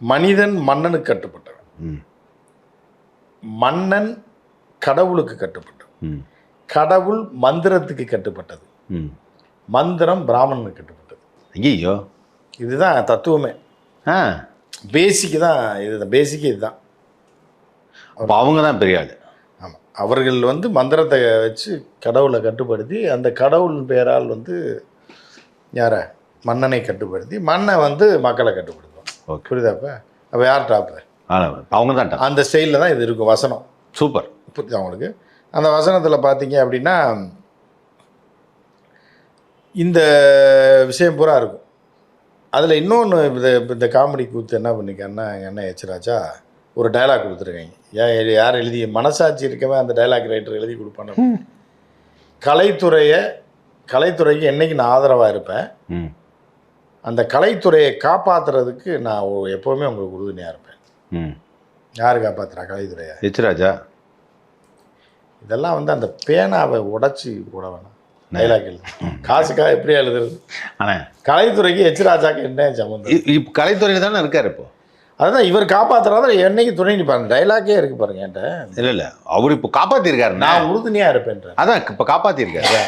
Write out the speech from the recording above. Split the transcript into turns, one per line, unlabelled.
மனிதன் மன்னனுக்கு கட்டுப்பட்டவன்,
ம்
மன்னன் கடவுளுக்கு கட்டுப்பட்டவன்,
ம்
கடவுள் மந்திரத்துக்கு கட்டுப்பட்டது,
ம்
மந்திரம் பிராமணனுக்கு கட்டுப்பட்டது.
ஐயோ
இதுதான் தத்துவமே.
ஆ
பேசிக்கு தான் இது, பேசிக்கு இதுதான்.
அப்போ அவங்க தான் பெரிய ஆள்.
ஆமாம், அவர்கள் வந்து மந்திரத்தை வச்சு கடவுளை கட்டுப்படுத்தி, அந்த கடவுள் பேரால் வந்து யாரை, மன்னனை கட்டுப்படுத்தி, மன்னை வந்து மக்களை கட்டுப்படுத்துவோம்.
ஓகே
புரியுதாப்ப? அப்போ யார் டாப்பு?
அவங்க தான் top.
அந்த ஸ்டைலில் தான் இது இருக்கும் வசனம்.
சூப்பர்.
புரியுது அவங்களுக்கு? அந்த வசனத்தில் பார்த்தீங்க அப்படின்னா இந்த விஷயம் பூரா இருக்கும். அதில் இன்னொன்று இந்த காமெடி கூத்து என்ன பண்ணிக்காருன்னா, எங்கள் அண்ணன் எச்ராஜா ஒரு டைலாக் கொடுத்துருக்காங்க. யார் எழுதி, மனசாட்சி இருக்கவே அந்த டைலாக் ரைட்டர் எழுதி கொடுப்பான்னு. கலைத்துறைக்கு என்னைக்கு நான் ஆதரவாக இருப்பேன்,
ம்
அந்த கலைத்துறையை காப்பாற்றுறதுக்கு நான் எப்போவுமே உங்களுக்கு உறுதுணையாக இருப்பேன்.
ம்
யார் காப்பாற்றுறா கலைத்துறையை?
எச்ராஜா.
இதெல்லாம் வந்து அந்த பேனாவை உடச்சி போட வேணாம். டைலாக் எழுது காசுக்காக எப்படியா எழுதுறது?
ஆனால்
கலைத்துறைக்கு எச்ராஜாக்கு என்ன சம்மந்தம்?
இப்போ கலைத்துறையில் தானே இருக்கார் இப்போ.
அதுதான் இவர் காப்பாற்றுறாத என்னைக்கு துணை நிற்பாங்க. டைலாக்கே இருக்கு பாருங்க என்கிட்ட.
இல்லை அவர் இப்போ காப்பாற்றிருக்காரு.
நான் உறுதுணையாக இருப்பேன்.
அதான் இப்போ காப்பாற்றிருக்காரு.